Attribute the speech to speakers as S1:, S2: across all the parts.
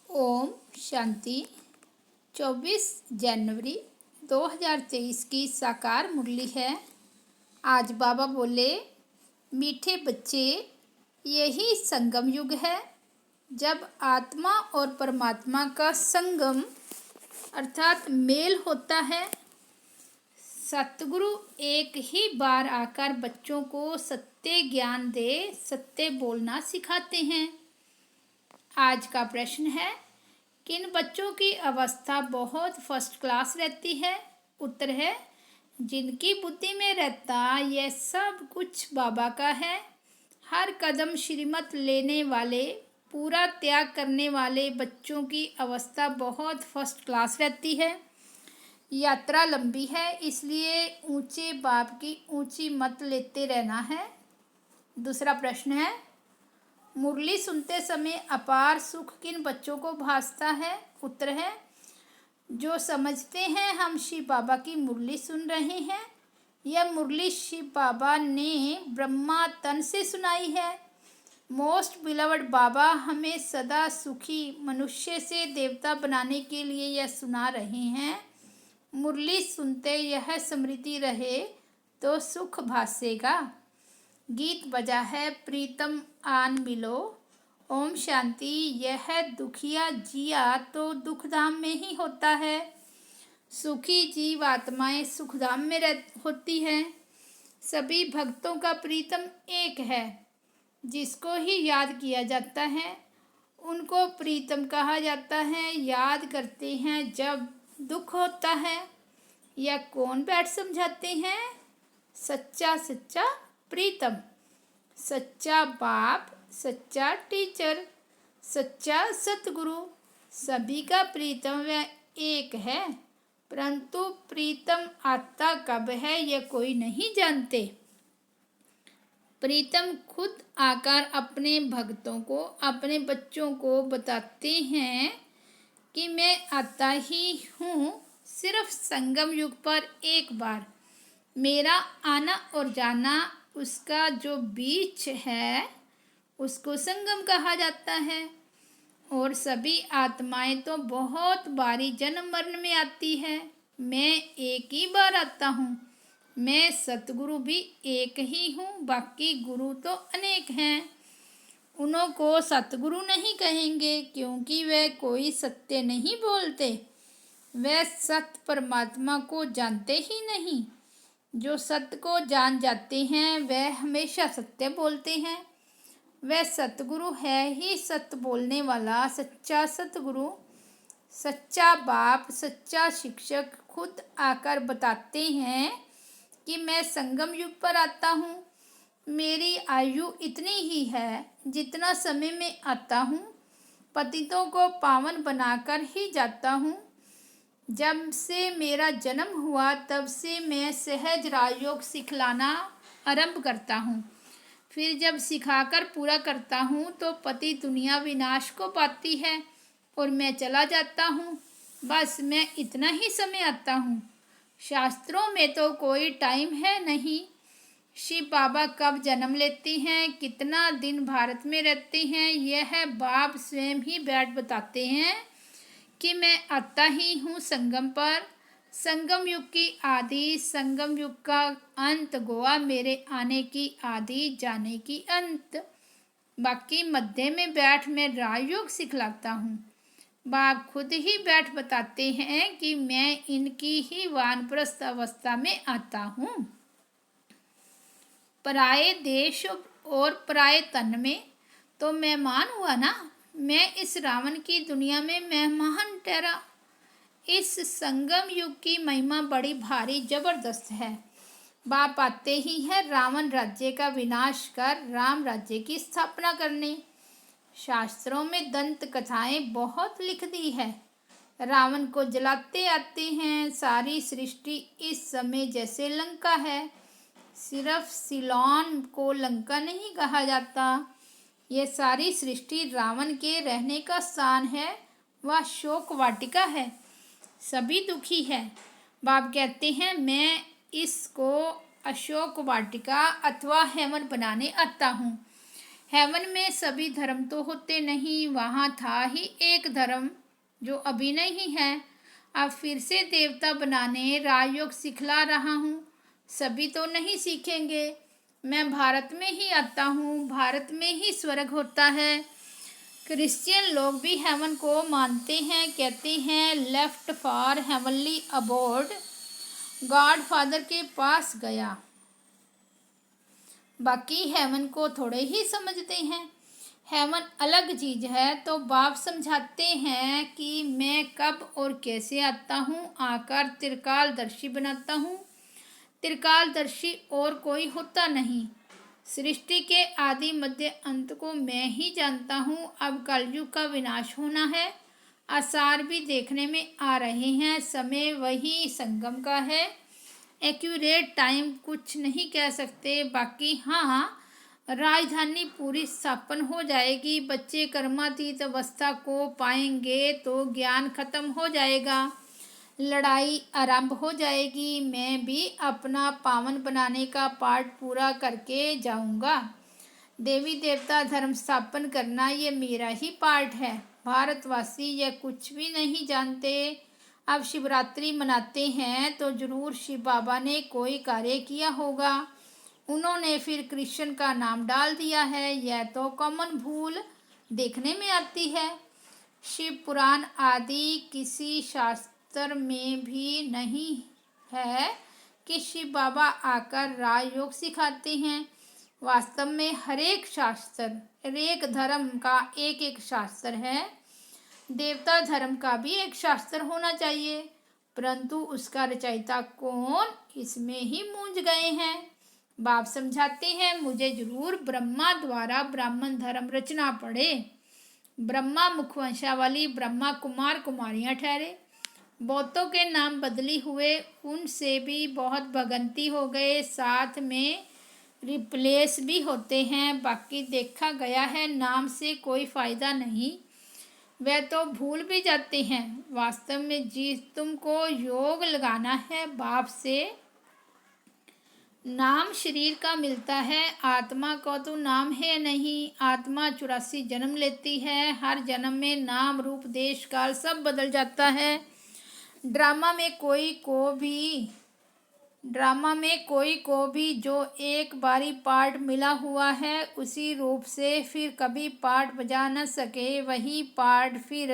S1: ओम शांति। 24 जनवरी 2023 की साकार मुरली है। आज बाबा बोले, मीठे बच्चे, यही संगम युग है जब आत्मा और परमात्मा का संगम अर्थात मेल होता है। सतगुरु एक ही बार आकर बच्चों को सत्य ज्ञान दे सत्य बोलना सिखाते हैं। आज का प्रश्न है, किन बच्चों की अवस्था बहुत फर्स्ट क्लास रहती है? उत्तर है, जिनकी बुद्धि में रहता यह सब कुछ बाबा का है। हर कदम श्रीमत लेने वाले, पूरा त्याग करने वाले बच्चों की अवस्था बहुत फर्स्ट क्लास रहती है। यात्रा लंबी है, इसलिए ऊंचे बाप की ऊंची मत लेते रहना है। दूसरा प्रश्न है, मुरली सुनते समय अपार सुख किन बच्चों को भासता है? उत्तर है, जो समझते हैं हम शिव बाबा की मुरली सुन रहे हैं। यह मुरली शिव बाबा ने ब्रह्मा तन से सुनाई है। मोस्ट बिलवड बाबा हमें सदा सुखी मनुष्य से देवता बनाने के लिए यह सुना रहे हैं। मुरली सुनते यह स्मृति रहे तो सुख भासेगा। गीत बजा है, प्रीतम आन मिलो। ओम शांति। यह दुखिया जिया तो दुखधाम में ही होता है। सुखी जीव आत्माएं सुखधाम में होती हैं। सभी भक्तों का प्रीतम एक है। जिसको ही याद किया जाता है उनको प्रीतम कहा जाता है। याद करते हैं जब दुख होता है। यह कौन बैठ समझाते हैं? सच्चा सच्चा प्रीतम, सच्चा बाप, सच्चा टीचर, सच्चा सतगुरु। सभी का प्रीतम वह एक है, परंतु प्रीतम आता कब है यह कोई नहीं जानते। प्रीतम खुद आकर अपने भक्तों को, अपने बच्चों को बताते हैं कि मैं आता ही हूँ सिर्फ संगम युग पर एक बार। मेरा आना और जाना, उसका जो बीच है उसको संगम कहा जाता है। और सभी आत्माएं तो बहुत बारी जन्म मरण में आती है। मैं एक ही बार आता हूँ। मैं सतगुरु भी एक ही हूँ, बाकी गुरु तो अनेक हैं। उन्हों को सतगुरु नहीं कहेंगे क्योंकि वे कोई सत्य नहीं बोलते। वे सत्य परमात्मा को जानते ही नहीं। जो सत्य को जान जाते हैं वह हमेशा सत्य बोलते हैं। वह सतगुरु है ही सत्य बोलने वाला सच्चा सतगुरु। सच्चा बाप, सच्चा शिक्षक खुद आकर बताते हैं कि मैं संगम युग पर आता हूँ। मेरी आयु इतनी ही है जितना समय में आता हूँ। पतितों को पावन बनाकर ही जाता हूँ। जब से मेरा जन्म हुआ तब से मैं सहज राजयोग सिखलाना आरंभ करता हूँ। फिर जब सिखाकर पूरा करता हूँ तो पति दुनिया विनाश को पाती है और मैं चला जाता हूँ। बस मैं इतना ही समय आता हूँ। शास्त्रों में तो कोई टाइम है नहीं। शिव बाबा कब जन्म लेते हैं, कितना दिन भारत में रहते हैं, यह बाप स्वयं ही बैठ बताते हैं कि मैं आता ही हूँ संगम पर। संगम युग की आदि, संगम युग का अंत, गोवा मेरे आने की आदि, जाने की अंत। बाकी मध्य में बैठ मैं राजयोग सिखलाता हूँ। बाप खुद ही बैठ बताते हैं कि मैं इनकी ही वानप्रस्थ अवस्था में आता हूँ। पराये देश और पराये तन में तो मेहमान हुआ ना। मैं इस रावण की दुनिया में मेहमान ठहरा। इस संगम युग की महिमा बड़ी भारी जबरदस्त है। बाप आते ही है रावण राज्य का विनाश कर राम राज्य की स्थापना करने। शास्त्रों में दंत कथाएं बहुत लिख दी है। रावण को जलाते आते हैं। सारी सृष्टि इस समय जैसे लंका है। सिर्फ सिलोन को लंका नहीं कहा जाता। यह सारी सृष्टि रावण के रहने का स्थान है। वह शोक वाटिका है। सभी दुखी है। बाप कहते हैं मैं इसको अशोक वाटिका अथवा हेवन बनाने आता हूँ। हेवन में सभी धर्म तो होते नहीं, वहाँ था ही एक धर्म जो अभी नहीं है। अब फिर से देवता बनाने राजयोग सिखला रहा हूँ। सभी तो नहीं सीखेंगे। मैं भारत में ही आता हूँ, भारत में ही स्वर्ग होता है। क्रिश्चियन लोग भी हेवन को मानते हैं, कहते हैं left for heavenly abode, god father के पास गया। बाकी हेवन को थोड़े ही समझते हैं। हेवन अलग चीज है। तो बाप समझाते हैं कि मैं कब और कैसे आता हूँ, आकर त्रिकालदर्शी बनाता हूँ। त्रिकालदर्शी और कोई होता नहीं। सृष्टि के आदि मध्य अंत को मैं ही जानता हूँ। अब कलयुग का विनाश होना है। आसार भी देखने में आ रहे हैं। समय वही संगम का है। एक्यूरेट टाइम कुछ नहीं कह सकते। बाकी हाँ, राजधानी पूरी स्थापन हो जाएगी। बच्चे कर्मातीत अवस्था को पाएंगे तो ज्ञान खत्म हो जाएगा, लड़ाई आरंभ हो जाएगी। मैं भी अपना पावन बनाने का पाठ पूरा करके जाऊंगा। देवी देवता धर्म स्थापन करना ये मेरा ही पाठ है। भारतवासी यह कुछ भी नहीं जानते। अब शिवरात्रि मनाते हैं तो जरूर शिव बाबा ने कोई कार्य किया होगा। उन्होंने फिर कृष्ण का नाम डाल दिया है। यह तो कॉमन भूल देखने में आती है। शिव पुराण आदि किसी शास्त्र में भी नहीं है कि शिव बाबा आकर राजयोग सिखाते हैं। वास्तव में हर एक शास्त्र, हर एक धर्म का एक एक शास्त्र है। देवता धर्म का भी एक शास्त्र होना चाहिए, परंतु उसका रचयिता कौन, इसमें ही मूंझ गए हैं। बाप समझाते हैं मुझे जरूर ब्रह्मा द्वारा ब्राह्मण धर्म रचना पड़े। ब्रह्मा मुखवंशावली ब्रह्मा कुमार कुमारियां ठहरे। बहुतों के नाम बदली हुए, उनसे भी बहुत भगंती हो गए, साथ में रिप्लेस भी होते हैं। बाकी देखा गया है नाम से कोई फायदा नहीं, वह तो भूल भी जाते हैं। वास्तव में जिस तुमको योग लगाना है बाप से, नाम शरीर का मिलता है, आत्मा को तो नाम है नहीं। आत्मा 84 जन्म लेती है। हर जन्म में नाम रूप देश काल सब बदल जाता है। ड्रामा में कोई को भी जो एक बारी पार्ट मिला हुआ है, उसी रूप से फिर कभी पार्ट बजा न सके, वही पार्ट फिर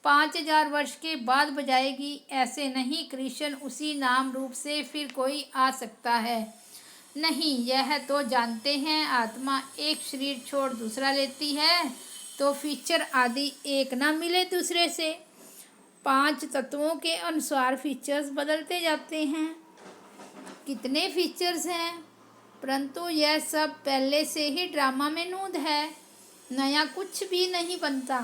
S1: 5000 वर्ष के बाद बजाएगी। ऐसे नहीं, कृष्ण उसी नाम रूप से फिर कोई आ सकता है नहीं। यह तो जानते हैं आत्मा एक शरीर छोड़ दूसरा लेती है तो फीचर आदि एक ना मिले दूसरे से। 5 तत्वों के अनुसार फीचर्स बदलते जाते हैं। कितने फीचर्स हैं, परंतु यह सब पहले से ही ड्रामा में नूद है। नया कुछ भी नहीं बनता।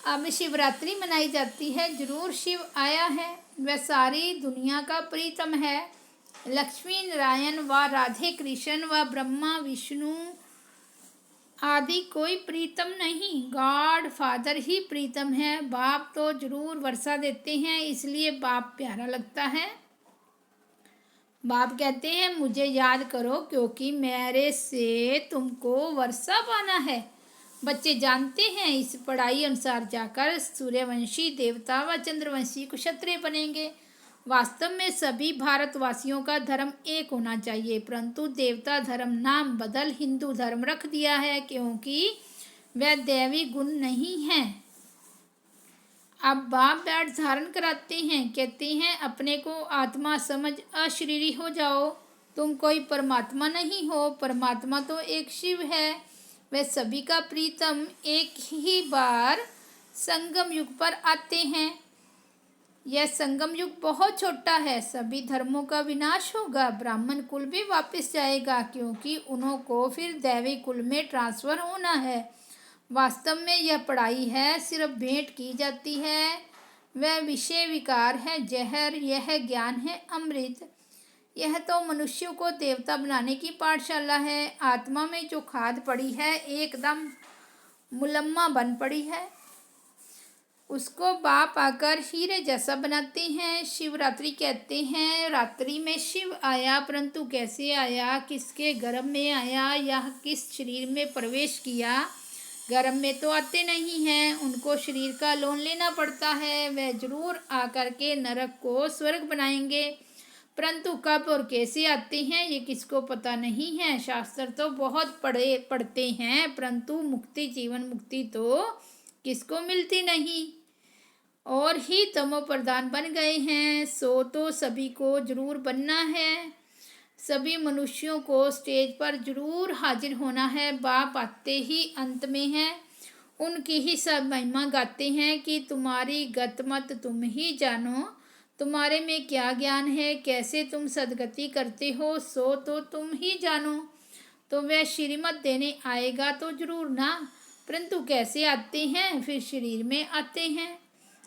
S1: अब शिवरात्रि मनाई जाती है। जरूर शिव आया है, वह सारी दुनिया का प्रीतम है। लक्ष्मी नारायण व राधे कृष्ण व ब्रह्मा विष्णु आदि कोई प्रीतम नहीं, गॉड फादर ही प्रीतम है। बाप तो जरूर वर्षा देते हैं, इसलिए बाप प्यारा लगता है। बाप कहते हैं मुझे याद करो क्योंकि मेरे से तुमको वर्षा पाना है। बच्चे जानते हैं इस पढ़ाई अनुसार जाकर सूर्यवंशी देवता व चंद्रवंशी क्षत्रिय बनेंगे। वास्तव में सभी भारतवासियों का धर्म एक होना चाहिए, परंतु देवता धर्म नाम बदल हिंदू धर्म रख दिया है क्योंकि वह दैवी गुण नहीं है। अब बाप बैठ धारण कराते हैं, कहते हैं अपने को आत्मा समझ अशरीरी हो जाओ। तुम कोई परमात्मा नहीं हो, परमात्मा तो एक शिव है। वह सभी का प्रीतम एक ही बार संगम युग पर आते हैं। यह संगम युग बहुत छोटा है। सभी धर्मों का विनाश होगा, ब्राह्मण कुल भी वापस जाएगा क्योंकि उन्हों को फिर दैवी कुल में ट्रांसफर होना है। वास्तव में यह पढ़ाई है, सिर्फ भेंट की जाती है। वह विषय विकार है जहर, यह ज्ञान है अमृत। यह तो मनुष्यों को देवता बनाने की पाठशाला है। आत्मा में जो खाद पड़ी है एकदम मुलम्मा बन पड़ी है। उसको बाप आकर हीरे जैसा बनाते हैं। शिवरात्रि कहते हैं रात्रि में शिव आया, परंतु कैसे आया, किसके गर्भ में आया या किस शरीर में प्रवेश किया। गर्भ में तो आते नहीं हैं, उनको शरीर का लोन लेना पड़ता है। वह जरूर आकर के नरक को स्वर्ग बनाएंगे, परंतु कब और कैसे आते हैं ये किसको पता नहीं है। शास्त्र तो बहुत पढ़ते हैं, परंतु मुक्ति, जीवन मुक्ति तो किसको मिलती नहीं। और ही तमो प्रधान बन गए हैं, सो तो सभी को जरूर बनना है। सभी मनुष्यों को स्टेज पर जरूर हाजिर होना है। बाप आते ही अंत में हैं, उनकी ही सब महिमा गाते हैं कि तुम्हारी गत मत तुम ही जानो, तुम्हारे में क्या ज्ञान है, कैसे तुम सदगति करते हो, सो तो तुम ही जानो। तो वह श्रीमत देने आएगा तो जरूर ना, परंतु कैसे आते हैं, फिर शरीर में आते हैं।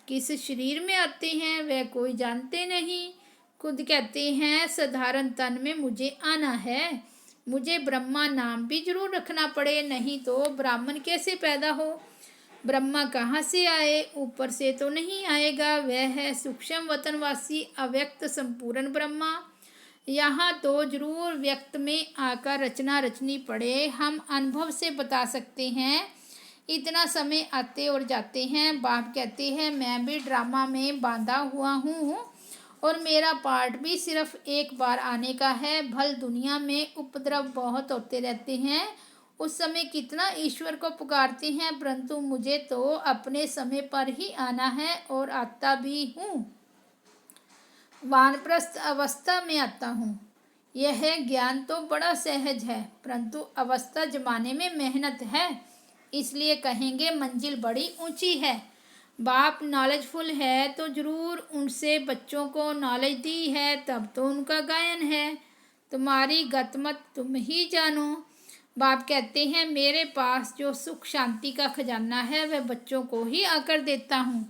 S1: किस शरीर में आते हैं वह कोई जानते नहीं। खुद कहते हैं साधारण तन में मुझे आना है, मुझे ब्रह्मा नाम भी जरूर रखना पड़े, नहीं तो ब्राह्मण कैसे पैदा हो। ब्रह्मा कहाँ से आए, ऊपर से तो नहीं आएगा। वह है सूक्ष्म वतनवासी अव्यक्त संपूर्ण ब्रह्मा। यहाँ तो जरूर व्यक्त में आकर रचना रचनी पड़े। हम अनुभव से बता सकते हैं, इतना समय आते और जाते हैं। बाप कहते हैं मैं भी ड्रामा में बांधा हुआ हूँ और मेरा पार्ट भी सिर्फ एक बार आने का है। भल दुनिया में उपद्रव बहुत होते रहते हैं, उस समय कितना ईश्वर को पुकारते हैं, परंतु मुझे तो अपने समय पर ही आना है और आता भी हूँ। वानप्रस्थ अवस्था में आता हूँ। यह ज्ञान तो बड़ा सहज है, परंतु अवस्था जमाने में मेहनत है, इसलिए कहेंगे मंजिल बड़ी ऊंची है। बाप नॉलेजफुल है तो जरूर उनसे बच्चों को नॉलेज दी है, तब तो उनका गायन है। तुम्हारी गतमत तुम ही जानो। बाप कहते हैं मेरे पास जो सुख शांति का खजाना है वह बच्चों को ही आकर देता हूँ।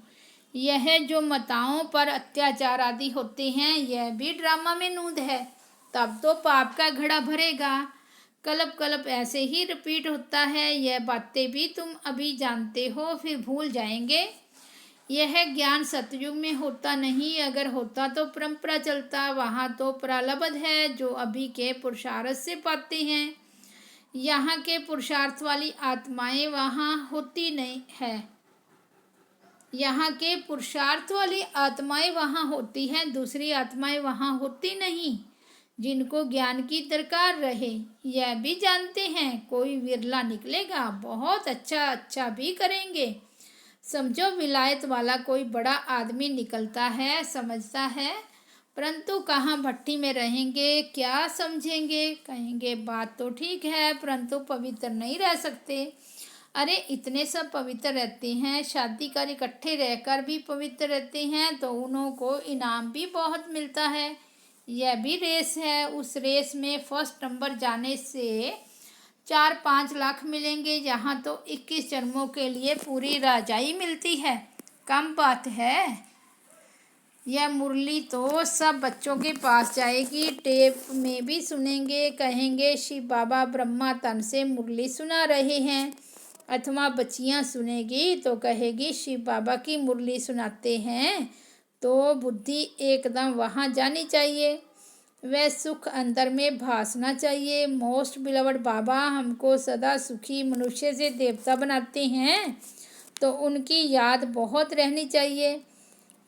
S1: यह जो माताओं पर अत्याचार आदि होते हैं यह भी ड्रामा में नूंद है, तब तो पाप का घड़ा भरेगा। कल्प कल्प ऐसे ही रिपीट होता है। यह बातें भी तुम अभी जानते हो, फिर भूल जाएंगे। यह ज्ञान सतयुग में होता नहीं, अगर होता तो परंपरा चलता। वहाँ तो प्रारब्ध है जो अभी के पुरुषार्थ से पाते हैं। यहाँ के पुरुषार्थ वाली आत्माएं वहाँ होती नहीं है। यहाँ के पुरुषार्थ वाली आत्माएं वहाँ होती हैं, दूसरी आत्माएं वहाँ होती नहीं। जिनको ज्ञान की दरकार रहे यह भी जानते हैं, कोई विरला निकलेगा, बहुत अच्छा भी करेंगे। समझो विलायत वाला कोई बड़ा आदमी निकलता है, समझता है, परंतु कहाँ भट्टी में रहेंगे, क्या समझेंगे, कहेंगे बात तो ठीक है परंतु पवित्र नहीं रह सकते। अरे इतने सब पवित्र रहते हैं, शादी कर इकट्ठे रहकर भी पवित्र रहते हैं, तो उन्हों को इनाम भी बहुत मिलता है। यह भी रेस है, उस रेस में फर्स्ट नंबर जाने से 4-5 लाख मिलेंगे। यहाँ तो 21 जन्मों के लिए पूरी राजाई मिलती है, कम बात है। यह मुरली तो सब बच्चों के पास जाएगी, टेप में भी सुनेंगे, कहेंगे शिव बाबा ब्रह्मा तन से मुरली सुना रहे हैं। अथवा बच्चियाँ सुनेगी तो कहेगी शिव बाबा की मुरली सुनाते हैं, तो बुद्धि एकदम वहाँ जानी चाहिए। वह सुख अंदर में भासना चाहिए। मोस्ट बिलवड बाबा हमको सदा सुखी मनुष्य से देवता बनाते हैं, तो उनकी याद बहुत रहनी चाहिए,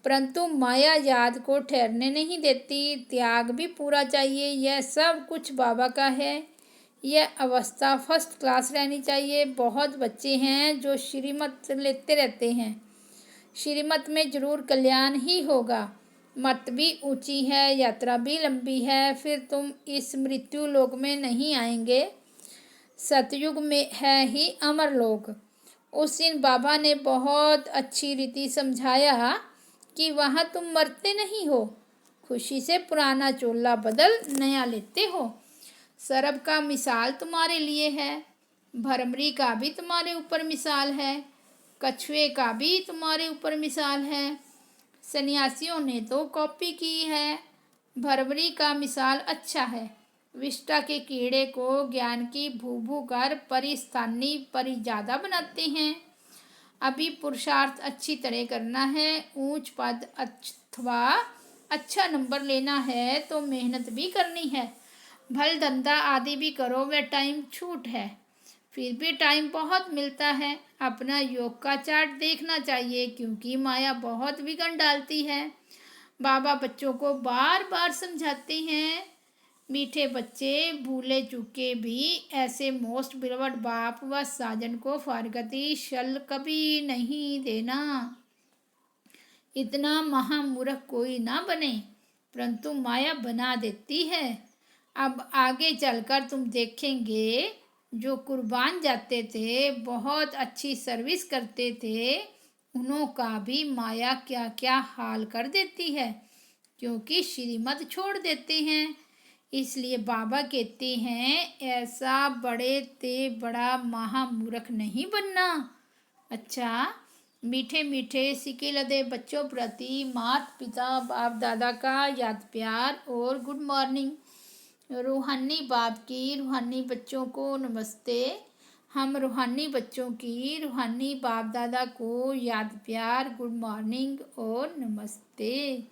S1: परंतु माया याद को ठहरने नहीं देती। त्याग भी पूरा चाहिए। यह सब कुछ बाबा का है। यह अवस्था फर्स्ट क्लास रहनी चाहिए। बहुत बच्चे हैं जो श्रीमत लेते रहते हैं, श्रीमत में जरूर कल्याण ही होगा। मत भी ऊंची है, यात्रा भी लंबी है, फिर तुम इस मृत्यु लोक में नहीं आएंगे। सतयुग में है ही अमर लोक। उस दिन बाबा ने बहुत अच्छी रीति समझाया कि वहाँ तुम मरते नहीं हो, खुशी से पुराना चोला बदल नया लेते हो। सरब का मिसाल तुम्हारे लिए है, भरमरी का भी तुम्हारे ऊपर मिसाल है, कछुए का भी तुम्हारे ऊपर मिसाल है। सन्यासियों ने तो कॉपी की है। भरमरी का मिसाल अच्छा है। विष्टा के कीड़े को ज्ञान की भू भू कर परिस्थानी परि ज़्यादा बनाते हैं। अभी पुरुषार्थ अच्छी तरह करना है, ऊंच पद अथवा अच्छा नंबर लेना है तो मेहनत भी करनी है। भल धंधा आदि भी करो, वह टाइम छूट है, फिर भी टाइम बहुत मिलता है। अपना योग का चार्ट देखना चाहिए क्योंकि माया बहुत विघ्न डालती है। बाबा बच्चों को बार बार समझाते हैं, मीठे बच्चे भूले चूके भी ऐसे मोस्ट बिलवड बाप व साजन को फारगती शल कभी नहीं देना। इतना महामूर्ख कोई ना बने, परंतु माया बना देती है। अब आगे चलकर तुम देखेंगे, जो कुर्बान जाते थे, बहुत अच्छी सर्विस करते थे, उन्हों का भी माया क्या क्या हाल कर देती है, क्योंकि श्रीमत छोड़ देते हैं। इसलिए बाबा कहते हैं, ऐसा बड़े ते बड़ा महामूर्ख नहीं बनना। अच्छा, मीठे मीठे सिके लदे बच्चों प्रति माता पिता बाप दादा का याद प्यार और गुड मॉर्निंग। रूहानी बाप की रूहानी बच्चों को नमस्ते। हम रूहानी बच्चों की रूहानी बाप दादा को याद प्यार, गुड मॉर्निंग और नमस्ते।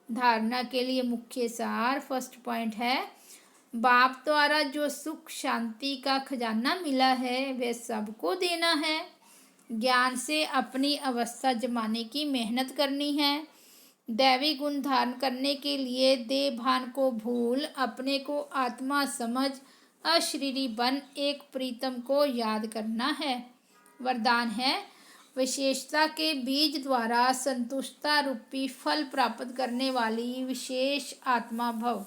S1: धारणा के लिए मुख्य सार, फर्स्ट पॉइंट है, बाप द्वारा जो सुख शांति का खजाना मिला है वह सबको देना है। ज्ञान से अपनी अवस्था जमाने की मेहनत करनी है। दैवी गुण धारण करने के लिए देह भान को भूल अपने को आत्मा समझ अशरीरी बन एक प्रीतम को याद करना है। वरदान है, विशेषता के बीज द्वारा संतुष्टता रूपी फल प्राप्त करने वाली विशेष आत्मा भव।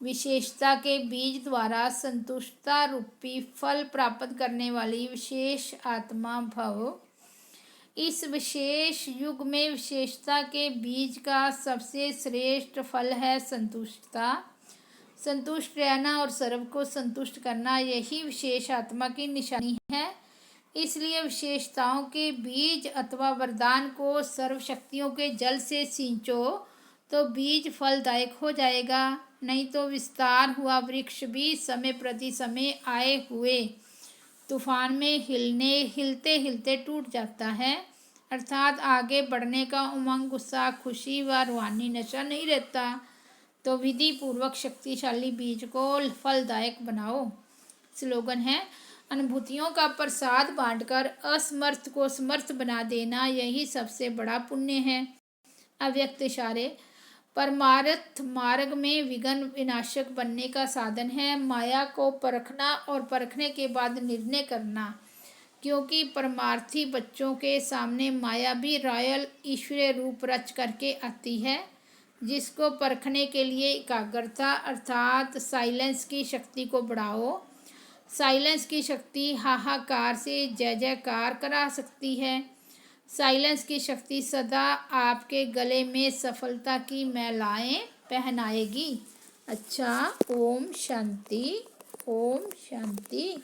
S1: विशेषता के बीज द्वारा संतुष्टता रूपी फल प्राप्त करने वाली विशेष आत्मा भव। इस विशेष युग में विशेषता के बीज का सबसे श्रेष्ठ फल है संतुष्टता। संतुष्ट रहना और सर्व को संतुष्ट करना, यही विशेष आत्मा की निशानी है। इसलिए विशेषताओं के बीज अथवा वरदान को सर्व शक्तियों के जल से सींचो तो बीज फलदायक हो जाएगा, नहीं तो विस्तार हुआ वृक्ष भी समय प्रति समय आए हुए तूफान में हिलते हिलते टूट जाता है। अर्थात आगे बढ़ने का उमंग, गुस्सा, खुशी व रूहानी नशा नहीं रहता। तो विधि पूर्वक शक्तिशाली बीज को फलदायक बनाओ। स्लोगन है, अनुभूतियों का प्रसाद बांटकर असमर्थ को समर्थ बना देना, यही सबसे बड़ा पुण्य है। अव्यक्त इशारे, परमार्थ मार्ग में विघ्न विनाशक बनने का साधन है। माया को परखना और परखने के बाद निर्णय करना, क्योंकि परमार्थी बच्चों के सामने माया भी रॉयल ईश्वरीय रूप रच करके आती है, जिसको परखने के लिए एकाग्रता अर्थात साइलेंस की शक्ति को बढ़ाओ। साइलेंस की शक्ति हाहाकार से जय जयकार करा सकती है। साइलेंस की शक्ति सदा आपके गले में सफलता की मालाएं पहनाएगी। अच्छा, ओम शांति, ओम शांति।